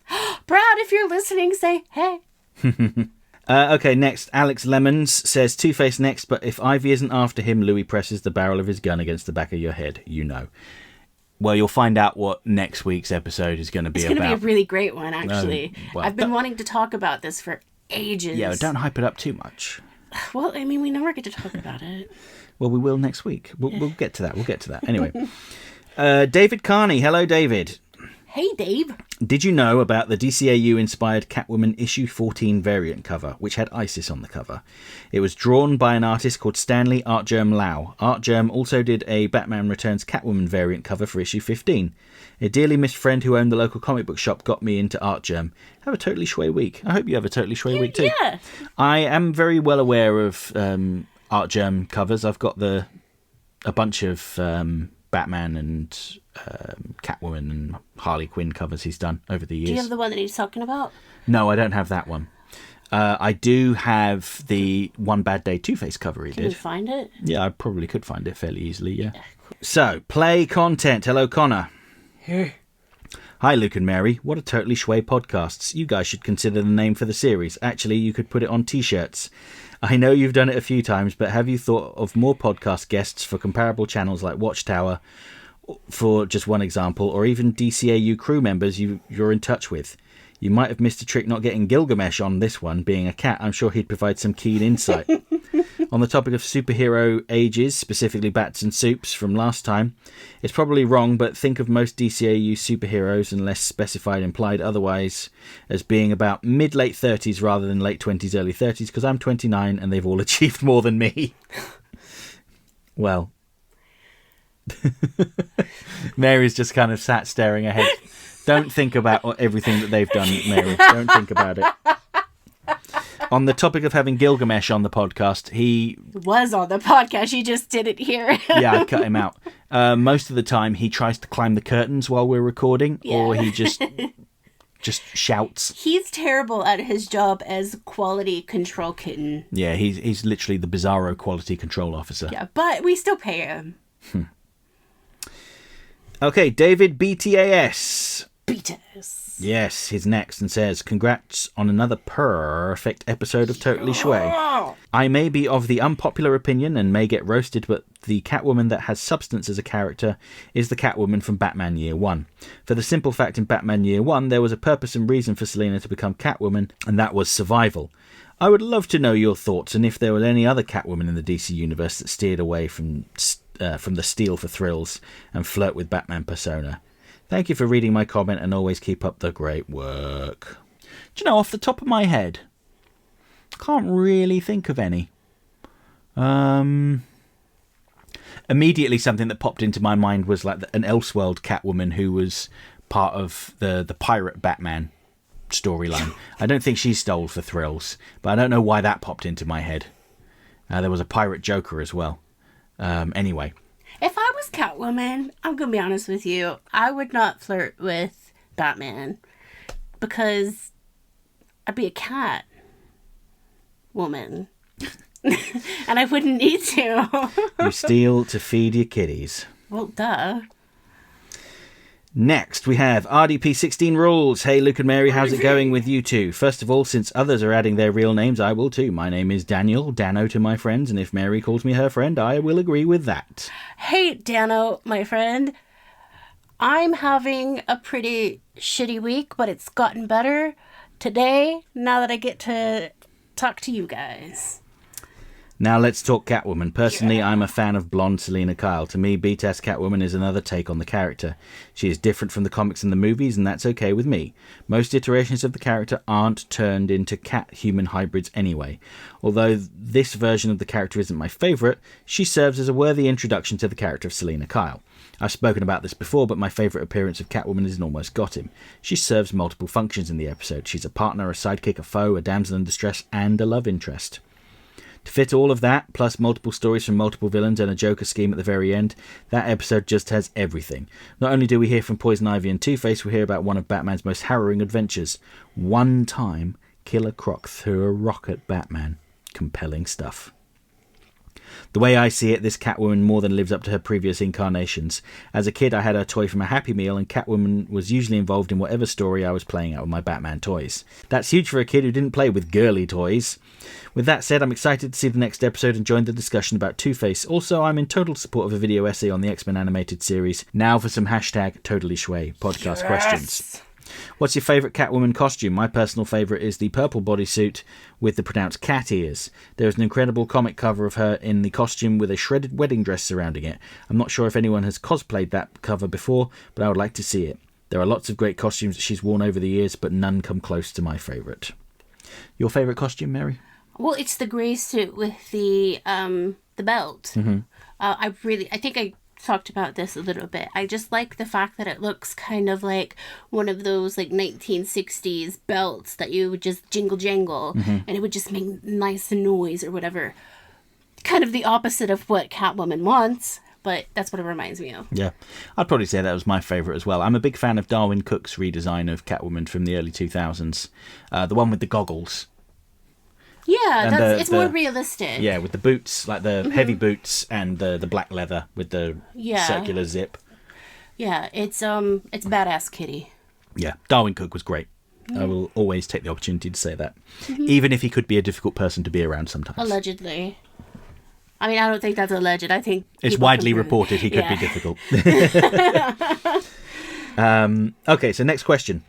Brad, if you're listening, say hey. Okay, next, Alex Lemons says, Two-Face next, but if Ivy isn't after him, Louis presses the barrel of his gun against the back of your head. You know. Well, you'll find out what next week's episode is going to be about. It's going to be a really great one, actually. Well, I've been wanting to talk about this for ages. Yeah, don't hype it up too much. Well, I mean, we never get to talk about it. Well, we will next week. We'll get to that. We'll get to that. Anyway. David Carney. Hello, David. Hey, Dave. Did you know about the DCAU-inspired Catwoman issue 14 variant cover, which had ISIS on the cover? It was drawn by an artist called Stanley Artgerm Lau. Artgerm also did a Batman Returns Catwoman variant cover for issue 15. A dearly missed friend who owned the local comic book shop got me into Artgerm. Have a totally Schway week. I hope you have a totally Schway week too. Yeah. I am very well aware of Artgerm covers. I've got a bunch of Batman and Catwoman and Harley Quinn covers he's done over the years. Do you have the one that he's talking about? No, I don't have that one. I do have the One Bad Day Two-Face cover he did. Can you find it? Yeah, I probably could find it fairly easily, yeah. So, play content. Hello, Connor. Here. Hi, Luke and Mary. What a totally Schway podcasts. You guys should consider the name for the series. Actually, you could put it on T-shirts. I know you've done it a few times, but have you thought of more podcast guests for comparable channels like Watchtower, for just one example, or even DCAU crew members you're in touch with? You might have missed a trick not getting Gilgamesh on this one. Being a cat, I'm sure he'd provide some keen insight. On the topic of superhero ages, specifically Bats and Soups from last time, it's probably wrong, but think of most DCAU superheroes, unless specified implied otherwise, as being about mid-late 30s rather than late 20s, early 30s, because I'm 29 and they've all achieved more than me. Well... Mary's just kind of sat staring ahead. Don't think about everything that they've done, Mary. Don't think about it. On the topic of having Gilgamesh on the podcast, he was on the podcast. You just didn't hear it. Yeah, I cut him out. Most of the time, he tries to climb the curtains while we're recording, or he just shouts. He's terrible at his job as quality control kitten. Yeah, he's literally the Bizarro quality control officer. Yeah, but we still pay him. Okay, David BTAS. BTAS. Yes, he's next and says, congrats on another perfect episode of Totally Schway. I may be of the unpopular opinion and may get roasted, but the Catwoman that has substance as a character is the Catwoman from Batman Year 1. For the simple fact, in Batman Year 1, there was a purpose and reason for Selina to become Catwoman, and that was survival. I would love to know your thoughts, and if there was any other Catwoman in the DC universe that steered away from the steal for thrills and flirt with Batman persona. Thank you for reading my comment and always keep up the great work. Do you know, off the top of my head, I can't really think of any. Immediately something that popped into my mind was like an Elseworld Catwoman who was part of the pirate Batman storyline. I don't think she stole for thrills, but I don't know why that popped into my head. There was a pirate Joker as well. Anyway. If I was Catwoman, I'm going to be honest with you, I would not flirt with Batman because I'd be a cat woman. And I wouldn't need to. You steal to feed your kitties. Well, duh. Next, we have RDP 16 Rules. Hey, Luke and Mary, how's it going with you two? First of all, since others are adding their real names, I will too. My name is Daniel, Dano to my friends, and if Mary calls me her friend, I will agree with that. Hey, Dano, my friend. I'm having a pretty shitty week, but it's gotten better today now that I get to talk to you guys. Now let's talk Catwoman. Personally, I'm a fan of blonde Selena Kyle. To me, BTS Catwoman is another take on the character. She is different from the comics and the movies, and that's okay with me. Most iterations of the character aren't turned into cat-human hybrids anyway. Although this version of the character isn't my favourite, she serves as a worthy introduction to the character of Selena Kyle. I've spoken about this before, but my favourite appearance of Catwoman is in Almost Got Him. She serves multiple functions in the episode. She's a partner, a sidekick, a foe, a damsel in distress, and a love interest. To fit all of that, plus multiple stories from multiple villains and a Joker scheme at the very end, that episode just has everything. Not only do we hear from Poison Ivy and Two-Face, we hear about one of Batman's most harrowing adventures. One time, Killer Croc threw a rock at Batman. Compelling stuff. The way I see it, this Catwoman more than lives up to her previous incarnations. As a kid, I had her toy from a Happy Meal, and Catwoman was usually involved in whatever story I was playing out with my Batman toys. That's huge for a kid who didn't play with girly toys. With that said, I'm excited to see the next episode and join the discussion about Two-Face. Also, I'm in total support of a video essay on the X-Men animated series. Now for some hashtag Totally Schway podcast questions. What's your favourite Catwoman costume? My personal favourite is the purple bodysuit with the pronounced cat ears. There is an incredible comic cover of her in the costume with a shredded wedding dress surrounding it. I'm not sure if anyone has cosplayed that cover before, but I would like to see it. There are lots of great costumes that she's worn over the years, but none come close to my favourite. Your favourite costume, Mary? Well, it's the grey suit with the belt. Mm-hmm. I think I talked about this a little bit. I just like the fact that it looks kind of like one of those like 1960s belts that you would just jingle jangle and it would just make nice noise or whatever. Kind of the opposite of what Catwoman wants, but that's what it reminds me of. Yeah, I'd probably say that was my favourite as well. I'm a big fan of Darwin Cook's redesign of Catwoman from the early 2000s. The one with the goggles. Yeah, it's more realistic. Yeah, with the boots, like the heavy boots and the black leather with the circular zip. Yeah, it's badass kitty. Yeah, Darwin Cook was great. I will always take the opportunity to say that. Even if he could be a difficult person to be around sometimes. Allegedly. I mean, I don't think that's alleged. I think it's widely reported he could be difficult. Okay, so next question.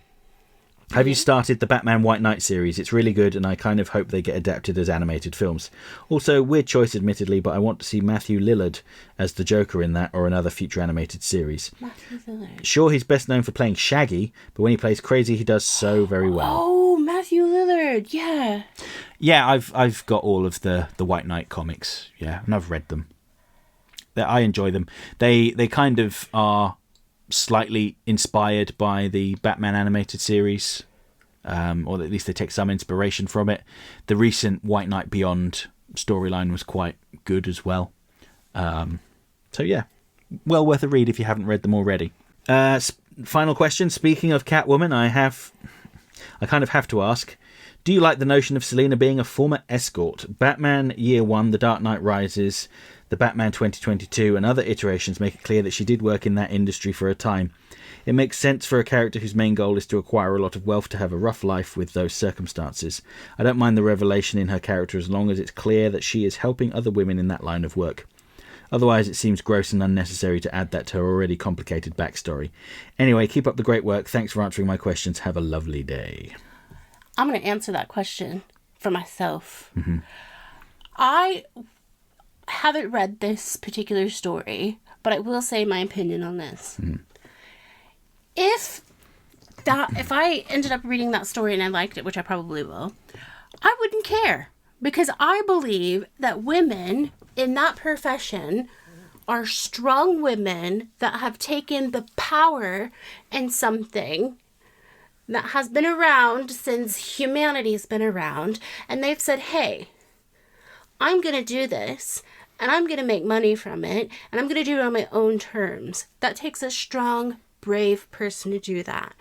Have you started the Batman White Knight series? It's really good, and I kind of hope they get adapted as animated films. Also, weird choice admittedly, but I want to see Matthew Lillard as the Joker in that or another future animated series. Matthew Lillard. Sure, he's best known for playing Shaggy, but when he plays crazy, he does so very well. Oh, Matthew Lillard, yeah. Yeah, I've got all of the White Knight comics, yeah, and I've read them. I enjoy them. They kind of are slightly inspired by the Batman animated series, or at least they take some inspiration from it. The recent White Knight Beyond storyline was quite good as well. So yeah, well worth a read if you haven't read them already. Final question. Speaking of Catwoman, I kind of have to ask, do you like the notion of Selena being a former escort? Batman Year One, The Dark Knight Rises, the Batman 2022 and other iterations make it clear that she did work in that industry for a time. It makes sense for a character whose main goal is to acquire a lot of wealth to have a rough life with those circumstances. I don't mind the revelation in her character as long as it's clear that she is helping other women in that line of work. Otherwise it seems gross and unnecessary to add that to her already complicated backstory. Anyway, keep up the great work. Thanks for answering my questions. Have a lovely day. I'm going to answer that question for myself. I haven't read this particular story, but I will say my opinion on this. If I ended up reading that story and I liked it, which I probably will, I wouldn't care, because I believe that women in that profession are strong women that have taken the power in something that has been around since humanity has been around, and they've said, hey, I'm going to do this, and I'm going to make money from it, and I'm going to do it on my own terms. That takes a strong, brave person to do that.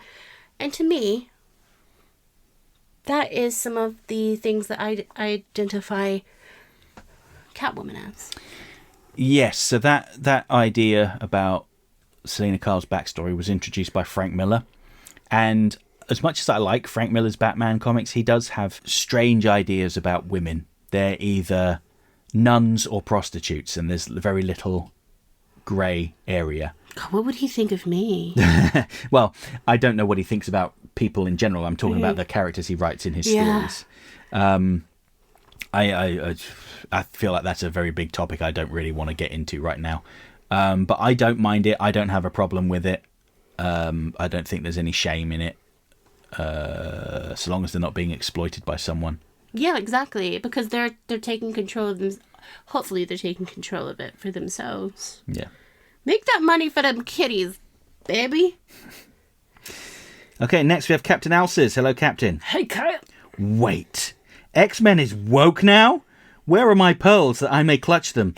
And to me, that is some of the things that I identify Catwoman as. Yes, so that idea about Selena Kyle's backstory was introduced by Frank Miller. And as much as I like Frank Miller's Batman comics, he does have strange ideas about women. They're either nuns or prostitutes, and there's very little grey area. God, what would he think of me? Well, I don't know what he thinks about people in general. I'm talking about the characters he writes in his stories. I feel like that's a very big topic I don't really want to get into right now. But I don't mind it. I don't have a problem with it. I don't think there's any shame in it. So long as they're not being exploited by someone. Yeah, exactly. Because they're taking control of them. Hopefully they're taking control of it for themselves. Yeah. Make that money for them kitties, baby. Okay, next we have Captain Alces. Hello, Captain. Hey, Kyle. Wait. X-Men is woke now? Where are my pearls that I may clutch them?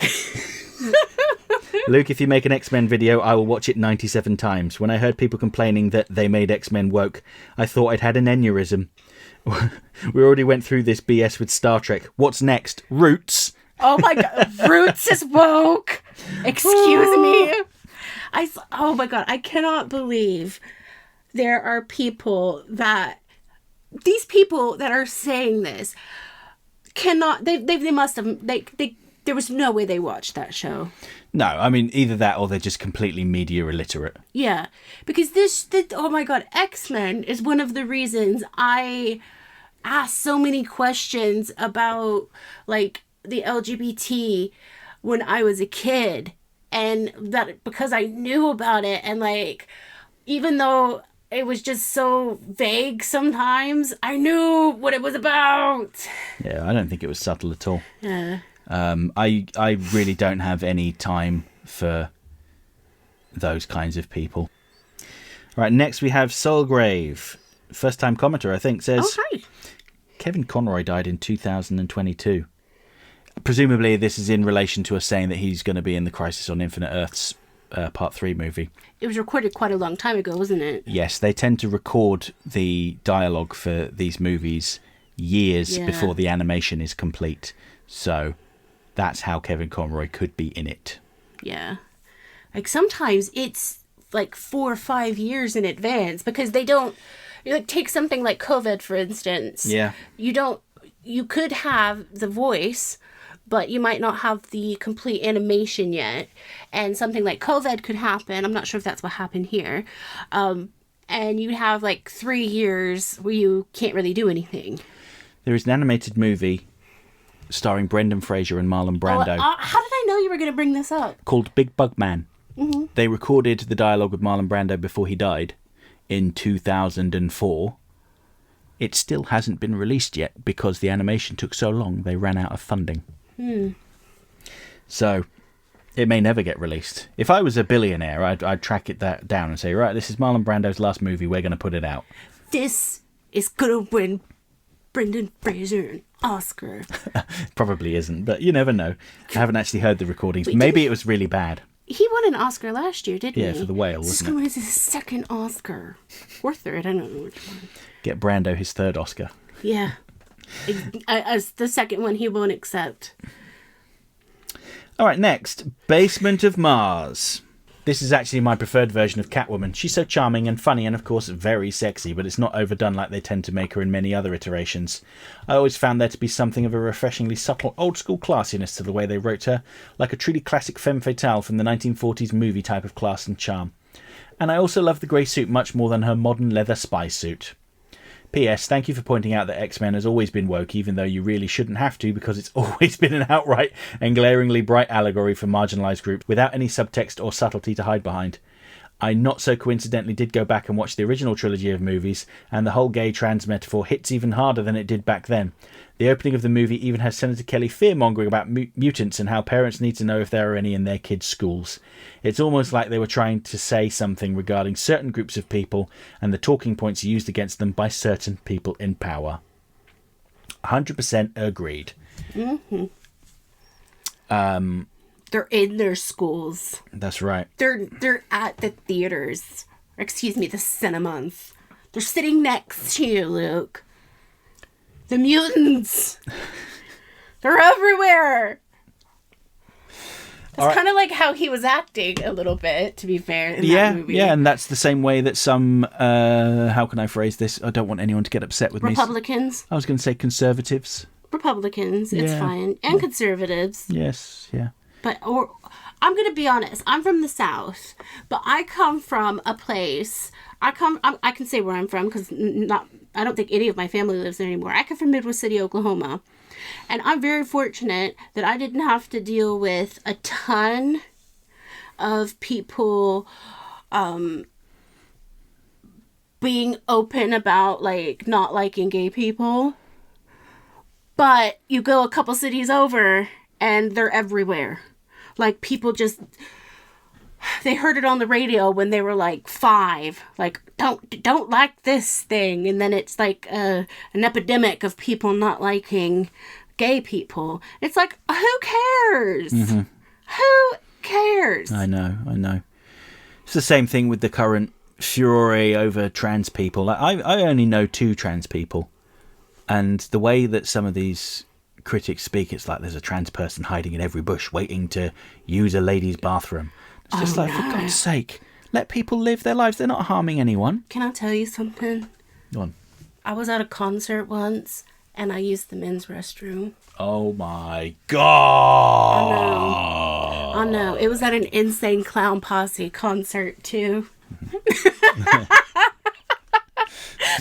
Luke, if you make an X-Men video, I will watch it 97 times. When I heard people complaining that they made X-Men woke, I thought I'd had an aneurysm. We already went through this BS with Star Trek. What's next? Roots? Oh my God. Roots is woke. Excuse me. Oh my God. I cannot believe there are people that... These people that are saying this cannot... They must have... There was no way they watched that show. No, I mean, either that or they're just completely media illiterate. Yeah, because oh my God, X-Men is one of the reasons I asked so many questions about, like, the LGBT when I was a kid. And that because I knew about it, and, like, even though it was just so vague sometimes, I knew what it was about. Yeah, I don't think it was subtle at all. Yeah. I really don't have any time for those kinds of people. Right, next we have Soulgrave. First time commenter, I think, says... Oh, hi. Kevin Conroy died in 2022. Presumably this is in relation to us saying that he's going to be in the Crisis on Infinite Earths Part 3 movie. It was recorded quite a long time ago, wasn't it? Yes, they tend to record the dialogue for these movies years before the animation is complete. So... that's how Kevin Conroy could be in it. Yeah. Like, sometimes it's, like, 4 or 5 years in advance because they don't... Like, take something like COVID, for instance. Yeah. You could have the voice, but you might not have the complete animation yet. And something like COVID could happen. I'm not sure if that's what happened here. And you'd have, like, 3 years where you can't really do anything. There is an animated movie... starring Brendan Fraser and Marlon Brando. How did I know you were going to bring this up? Called Big Bug Man. Mm-hmm. They recorded the dialogue with Marlon Brando before he died in 2004. It still hasn't been released yet because the animation took so long they ran out of funding. So it may never get released. If I was a billionaire, I'd track that down and say, right, this is Marlon Brando's last movie, we're going to put it out. This is going to win Brendan Fraser an Oscar. Probably isn't, but you never know. I haven't actually heard the recordings. Maybe it was really bad. He won an Oscar last year, didn't he? Yeah, for The Whale, wasn't it? This is his second Oscar. Or third, I don't know which one. Get Brando his third Oscar. Yeah. As the second one he won't accept. All right, next. Basement of Mars. This is actually my preferred version of Catwoman. She's so charming and funny and, of course, very sexy, but it's not overdone like they tend to make her in many other iterations. I always found there to be something of a refreshingly subtle old-school classiness to the way they wrote her, like a truly classic femme fatale from the 1940s movie type of class and charm. And I also love the grey suit much more than her modern leather spy suit. P.S. Thank you for pointing out that X-Men has always been woke, even though you really shouldn't have to, because it's always been an outright and glaringly bright allegory for marginalised groups without any subtext or subtlety to hide behind. I not so coincidentally did go back and watch the original trilogy of movies, and the whole gay-trans metaphor hits even harder than it did back then. The opening of the movie even has Senator Kelly fear-mongering about mutants and how parents need to know if there are any in their kids' schools. It's almost like they were trying to say something regarding certain groups of people and the talking points used against them by certain people in power. 100% agreed. Mm-hmm. They're in their schools. That's right. They're at the theaters. Or, excuse me, the cinemas. They're sitting next to you, Luke. The mutants. They're everywhere. That's kind of like how he was acting a little bit, to be fair, in that movie. Yeah, and that's the same way that some, how can I phrase this? I don't want anyone to get upset with me. Republicans. I was going to say conservatives. Republicans, it's fine. And conservatives. Yes, yeah. I'm going to be honest. I'm from the South, but I come from a place. I can say where I'm from because I don't think any of my family lives there anymore. I come from Midwest City, Oklahoma. And I'm very fortunate that I didn't have to deal with a ton of people being open about, like, not liking gay people. But you go a couple cities over and they're everywhere. Like, people just, they heard it on the radio when they were like 5. Like, don't like this thing. And then it's like an epidemic of people not liking gay people. It's like, who cares? Mm-hmm. Who cares? I know. It's the same thing with the current furore over trans people. I only know 2 trans people. And the way that some of these critics speak, it's like there's a trans person hiding in every bush waiting to use a lady's bathroom. It's just for God's sake, let people live their lives. They're not harming anyone. Can I tell you something? Go on. I was at a concert once and I used the men's restroom. Oh my God. I know. It was at an Insane Clown Posse concert too.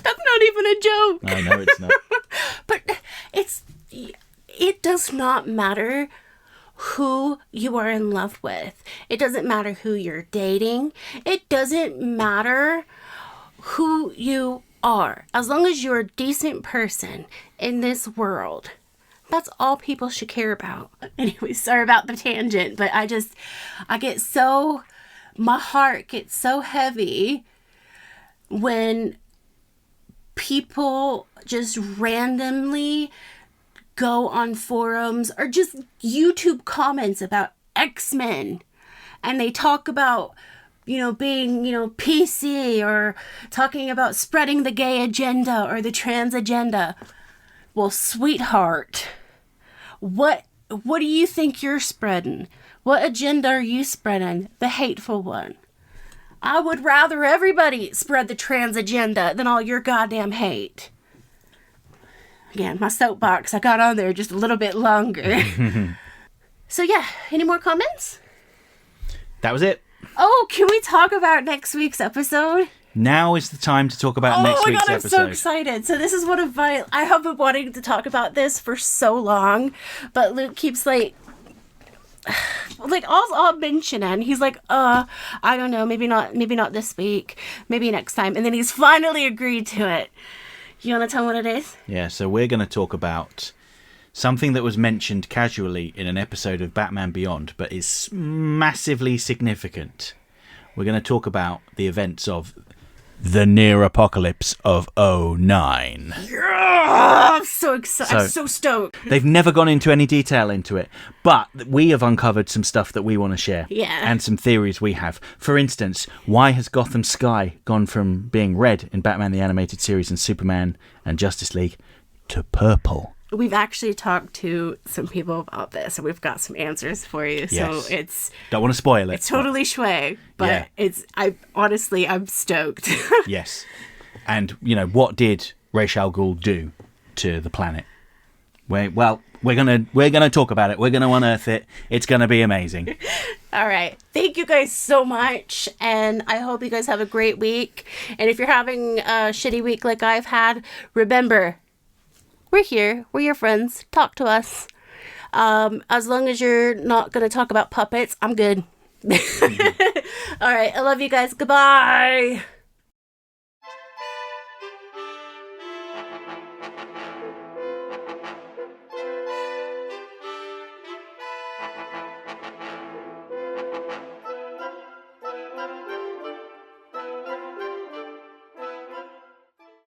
That's not even a joke. I know it's not. But it does not matter who you are in love with. It doesn't matter who you're dating. It doesn't matter who you are. As long as you're a decent person in this world, that's all people should care about. Anyway, sorry about the tangent, but my heart gets so heavy when people just randomly go on forums or just YouTube comments about X-Men and they talk about, being, PC or talking about spreading the gay agenda or the trans agenda. Well, sweetheart, what do you think you're spreading? What agenda are you spreading? The hateful one. I would rather everybody spread the trans agenda than all your goddamn hate. Again, my soapbox, I got on there just a little bit longer. So yeah, any more comments? That was it. Oh, can we talk about next week's episode? Now is the time to talk about next week's episode. I'm so excited. So this is one of I have been wanting to talk about this for so long, but Luke keeps all I'll mention it, and he's like, I don't know, maybe not this week, maybe next time. And then he's finally agreed to it. You want to tell me what it is? Yeah, so we're going to talk about something that was mentioned casually in an episode of Batman Beyond, but is massively significant. We're going to talk about the events of the near apocalypse of 09. Yeah, I'm so excited. I'm so stoked. They've never gone into any detail into it, but we have uncovered some stuff that we want to share. Yeah. And some theories we have. For instance, why has Gotham Sky gone from being red in Batman the Animated Series and Superman and Justice League to purple? We've actually talked to some people about this, and we've got some answers for you. Yes. So it's... Don't want to spoil it. It's totally Schway, but yeah. I'm stoked. Yes. And, what did Ra's al Ghul do to the planet? We're gonna talk about it. We're gonna unearth it. It's gonna be amazing. All right. Thank you guys so much, and I hope you guys have a great week. And if you're having a shitty week like I've had, remember, we're here. We're your friends. Talk to us. As long as you're not going to talk about puppets, I'm good. All right. I love you guys. Goodbye.